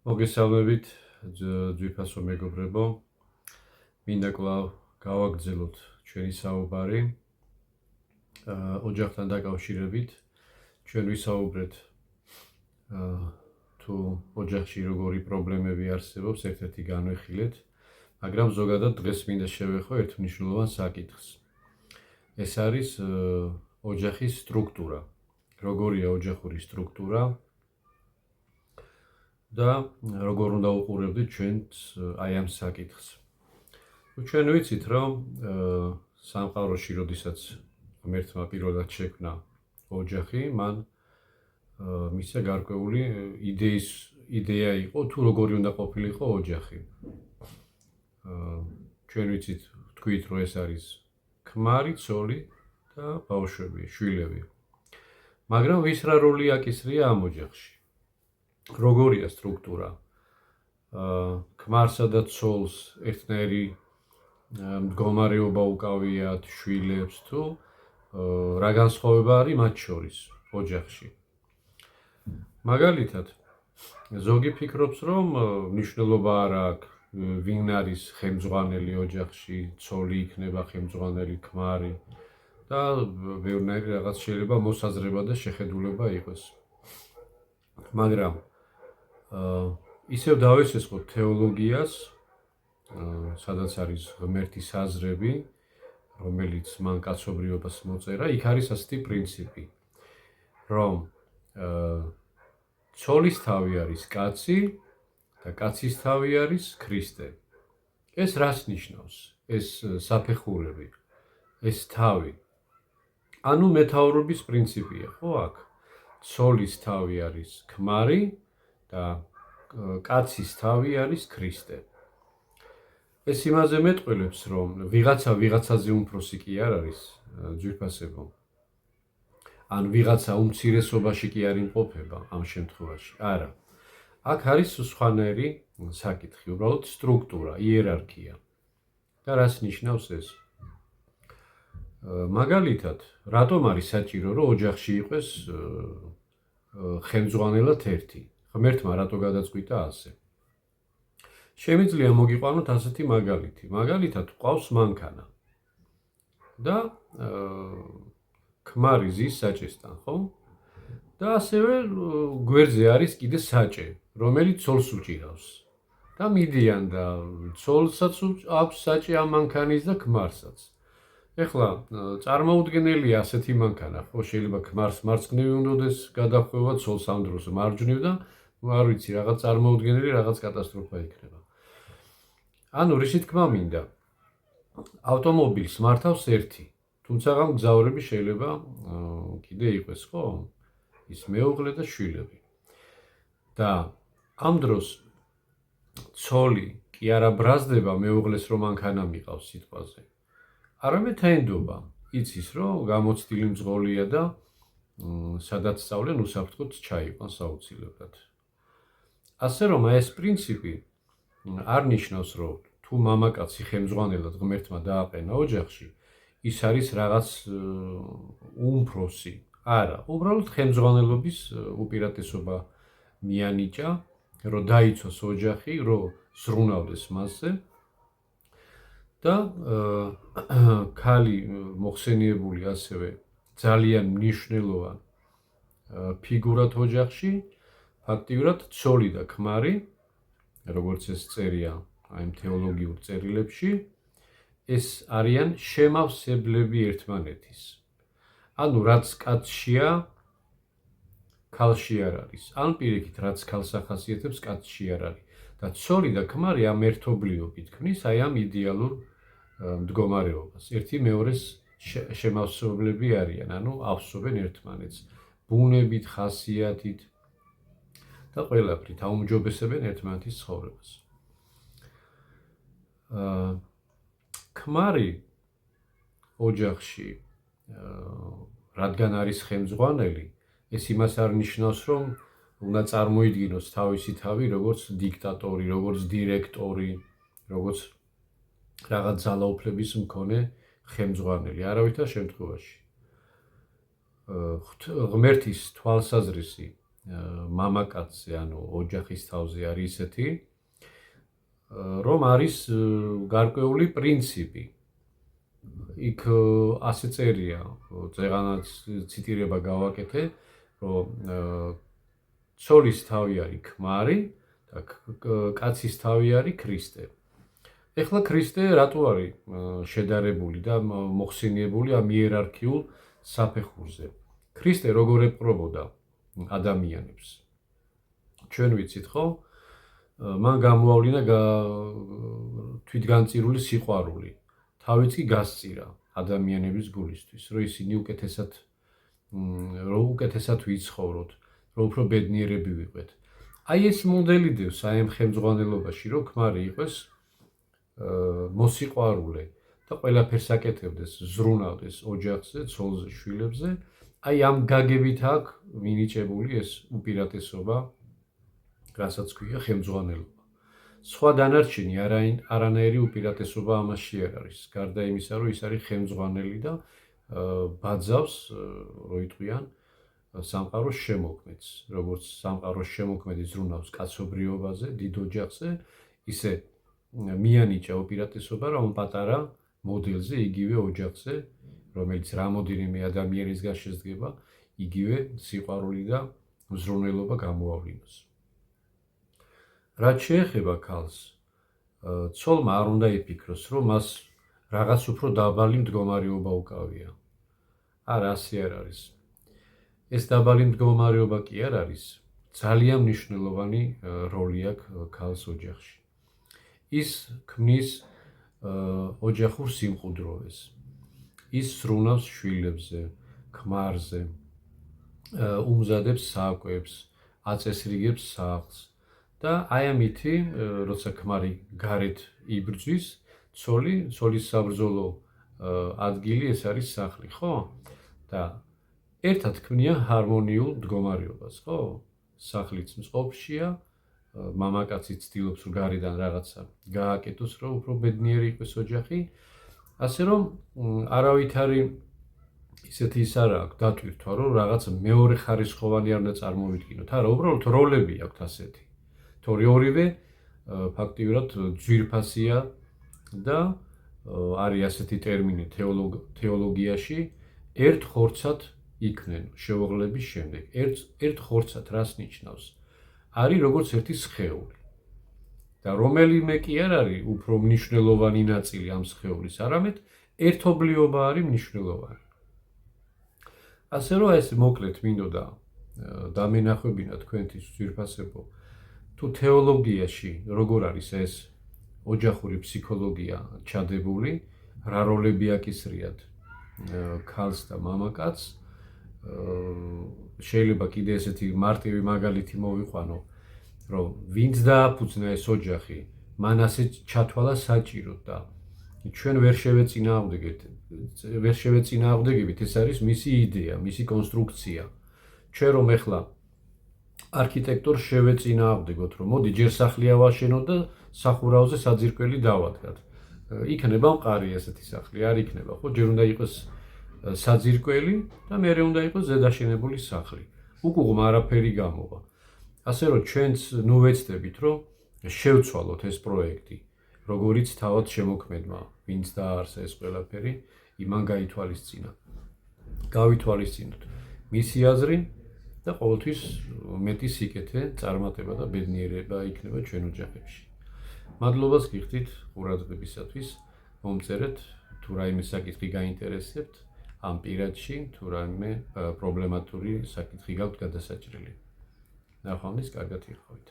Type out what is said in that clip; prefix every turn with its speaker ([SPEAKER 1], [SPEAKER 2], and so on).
[SPEAKER 1] მოგესალმებით ძვირფასო მეგობრებო. მინდა კვლავ გავაგრძელოთ ჩვენი საუბარი ოჯახთან დაკავშირებით. ჩვენ ვისაუბრეთ თუ ოჯახში როგორი პრობლემები არსებობს, ერთ-ერთი განვიხილეთ, მაგრამ ზოგადად დღეს მინდა შევეხო ერთ მნიშვნელოვან საკითხს. ეს არის ოჯახის სტრუქტურა. როგორია ოჯახური სტრუქტურა და როგორ უნდა უყურებდით ჩვენს აი ამ საკითხს. ჩვენ ვიცით, რომ სამყაროში, როდესაც ღმერთმა პირველად შექმნა ოჯახი, მან მისცა გარკვეული იდეა იყო, თუ როგორი უნდა ყოფილიყო ოჯახი. ჩვენ ვიცით, თქვით, რომ ეს არის ქმარი, ცოლი და ბავშვები, შვილები. მაგრამ ვის რა როლი აკისრია ამ ოჯახში? როგორია სტრუქტურა? ქმარსა და ცოლს ერთნაირი მდგომარეობა უკავიათ, შვილებს თუ რა განსხვავება არის მათ შორის ოჯახში? მაგალითად, ზოგი ფიქრობს, რომ მნიშვნელობა არ აქვს, ვინ არის ხელმძღვანელი ოჯახში, ცოლი იქნება ხელმძღვანელი, ქმარი და ბევრნაირი რაღაც შეიძლება მოსაზრება და შეხედულება იყოს. მაგრამ ისევ დავესესხოთ თეოლოგიას, სადაც არის ღმერთის აზრები, რომელიც მან კაცობრიობას მოწერა, იქ არის ასეთი პრინციპი, რომ ცოლის თავი არის კაცი და კაცის თავი არის ქრისტე. ეს რას ნიშნავს? ეს საფეხურები, ეს თავი. ანუ მეთაურობის პრინციპია, ხო აქ? ცოლის თავი არის ქმარი და კაცის თავი არის ქრისტე. ეს იმაზე მეტყველებს, რომ ვიღაცაზე უმცროსი კი არ არის, ძვირფასებო. ან ვიღაცა უმცირესობაში კი არ იმყოფება ამ შემთხვევაში. არა. აქ არის სხვანაირი საკითხი, უბრალოდ სტრუქტურა, იერარქია. და რას ნიშნავს ეს? მაგალითად, რატომ არის საჭირო, რომ ოჯახში იყოს ხელმძღვანელად ერთი? ღმერთმა რატო გადაწყვიტა ასე? შემიძლია მოგიყვანოთ ასეთი მაგალითი. მაგალითად, ყავს მანქანა და ქმარი ზის საჭესთან, ხო? და ასევე გვერდზე არის კიდე საჭე, რომელიც ცოლს უჭირავს. და მიდიან და ცოლსაც აქვს საჭე ამ მანქანის და ქმარსაც. ეხლა წარმოუდგენელია ასეთი მანქანა, ხო, შეიძლება ქმარს მარცხნივ უნდოდეს გადახვევა, ცოლს ამ დროს მარჯვნივ და არ ვიცი, რაღაც წარმოუდგენელი რაღაც კატასტროფა იქნება. ანუ რისი თქმა მინდა? ავტომობილს მართავს ერთი, თუმცა მგზავრები შეიძლება კიდე იყოს, ხო? ის მეუღლე და შვილები. და ამ დროს ცოლი კი არა ბრაზდება მეუღლეს რომ მანქანა მიყავს სიტყვაზე. არამედ თენდობა, იცის რომ გამოცდილი მძღოლია და სადაც სწავლენ უსაფრთხოდ ჩაიყვანს აუცილებლად. ასე რომ ეს პრინციპი არ ნიშნავს, რომ თუ მამაკაცი ხელმძღვანელად ღმერთმა დააყენა ოჯახში, ის არის რაღაც უმცროსი. არა, უბრალოდ ხელმძღვანელობის უპირატესობა მიანიჭა, რომ დაიცვას ოჯახი, რომ ზრუნავდეს მასზე და ქალი მოხსენიებული ასევე ძალიან მნიშვნელოვან ფიგურად ოჯახში, ფაქტიურად ცოლი და ქმარი, როგორც ეს წერია აი თეოლოგიურ წერილებში, ეს არიან შემავსებლები ერთმანეთის. ანუ რაც კაცშია, ქალში არ არის. ან პირიქით, რაც ქალს ახასიათებს, კაცში არ არის. და ცოლი და ქმარი ამ ერთობლიობით ქმნის აი ამ იდეალურ მდგომარეობას. ერთი მეორეს შემავსებლები არიან, ანუ ავსობენ ერთმანეთს ბუნებით, ხასიათით და ყველაფრით აუმჯობესებენ ერთმანეთის ცხოვრებას. ქმარი ოჯახში, რადგან არის ხელმძღვანელი, ეს იმას არ ნიშნავს, რომ უნდა წარმოიდგინოს თავისი თავი როგორც დიქტატორი, როგორც დირექტორი, როგორც რაღაც ძალაუფლების მქონე ხელმძღვანელი, არავითარ შემთხვევაში. ღმერთის თვალსაზრისი მამაკაცზე, ანუ ოჯახის თავზე არის ისეთი, რომ არის გარკვეული პრინციპი. იქ ასე წერია, წეღანაც ციტირება გავაკეთე, რომ ცოლის თავი არის ქმარი და კაცის თავი არის ქრისტე. ეხლა ქრისტე რატო არის შედარებული და მოხსენიებული ამ იერარქიულ საფეხურზე? ქრისტე როგორ ეპყრობოდა ადამიანებს? ჩვენ ვიცით, ხო? მან გამოავლინა თვითგანწირული სიყვარული. თავიც კი გასწირა ადამიანების გულისთვის, რომ ისინი უკეთესად ვიცხოვროთ, რომ უფრო ბედნიერები ვიყოთ. აი ეს მოდელი დევს აი ამ ხელმძღვანელობაში, რომ ქმარი იყოს მოსიყვარულე და ყველაფერს აკეთებდეს, ზრუნავდეს ოჯახზე, ცოლზე, შვილებზე. აი ამ გაგებით აქვს მინიჭებული ეს უპირატესობა, რასაც ქვია ხელმძღვანელობა. სხვა დანარჩენი არანაირი უპირატესობა ამაში არ არის. გარდა იმისა, რომ ის არის ხელმძღვანელი და ბაძავს, რო იტყვიან, სამყაროს შემოქმედს. როგორც სამყაროს შემოქმედი ზრუნავს კაცობრიობაზე, დიდ ოჯახზე, ისე მიანიჭა უპირატესობა რომ პატარა მოდელზე, იგივე ოჯახზე, რომელიც რამოდენიმე ადამიანისგან შედგება, იგივე სიყვარული და ზრუნველობა გამოავლინოს. რაც შეეხება ქალს, ცოლმა არ უნდა იფიქროს, რომ მას რაღაც უფრო დაბალი მდგომარეობა უკავია. არა, ასე არ არის. ეს დაბალი მდგომარეობა კი არ არის, ძალიან მნიშვნელოვანი როლი აქვს ქალს ოჯახში. ის ქმნის ოჯახურ სიმყუდროვეს. ის ზრუნავს შვილებზე, ქმარზე, უმზადებს საკვებს, აწესრიგებს სახლს და აი ამითი, როცა ქმარი გარეთ იბრძვის, ცოლის საბრძოლო ადგილი ეს არის სახლი, ხო? და ერთად ქმნიან ჰარმონიულ მდგომარეობას, ხო? სახლიც მწყობრშია, მამაკაცი ცდილობს რომ გარედან რაღაცა გააკეთოს, რომ უფრო ბედნიერი იყოს ოჯახი, ასე რომ არავითარი ისეთი ის არ აქვს დატვირთვა, რომ რაღაც მეორე ხარისხოვანი არ უნდა წარმოვიდგინოთ. არა, უბრალოდ როლები აქვთ ასეთი. თორე ორივე ფაქტიურად ძვირფასია და არის ასეთი ტერმინი თეოლოგიაში ერთ ხორცად იქნენ შეუღლების შემდეგ. ერთ ხორცად რას ნიშნავს? არის როგორც ერთი სხეული. და რომელიმე კი არ არის უფრო მნიშვნელოვანი ნაწილი ამ სხეულის, არამედ ერთობლიობა არის მნიშვნელოვანი. ასე რომ ეს მოკლედ მინდოდა დამენახვებინა თქვენთვის ძვირფასებო, თუ თეოლოგიაში როგორ არის ეს ოჯახური ფსიქოლოგია ჩადებული, რა როლები აკისრიათ ქალს და მამაკაცს, შეიძლება კიდე ესეთი მარტივი მაგალითი მოვიყვანო, რომ ვინც დააფუძნა ეს ოჯახი, მან ასე ჩათვალა საჭიროდ და ჩვენ ვერ შევეწინააღმდეგებით, ეს არის მისი იდეა, მისი კონსტრუქცია. ჩვენ რომ ეხლა არქიტექტორს შევეწინააღმდეგოთ, რომ მოდი ჯერ სახლი ავაშენოთ და სახურავზე საძირკველი დავადგათ. იქნება მყარი ესეთი სახლი, არ იქნება, ხო? ჯერ უნდა იყოს საძირკველი და მერე უნდა იყოს ზედაშენებული სახლი. უკუღმა არაფერი გამოვა. ასე რომ ჩვენც ნუ ვეცდებით, რომ შევცვალოთ ეს პროექტი, როგორიც თავად შემოქმედმა, ვინც დააარსა ეს ყველაფერი, იმან გაითვალისწინა. გავითვალისწინოთ მისი აზრი და ყოველთვის მეტი სიკეთე, წარმატება და ბედნიერება იქნება ჩვენ ოჯახებში. მადლობას გიხდით ყურადღებისათვის. მომწერეთ, თუ რაიმე საკითხი გაინტერესებთ ამ პირადში, თუ რაიმე პრობლემატური საკითხი გაქვთ გადასაჭრელი. ნახვამდის, კარგად იხავით.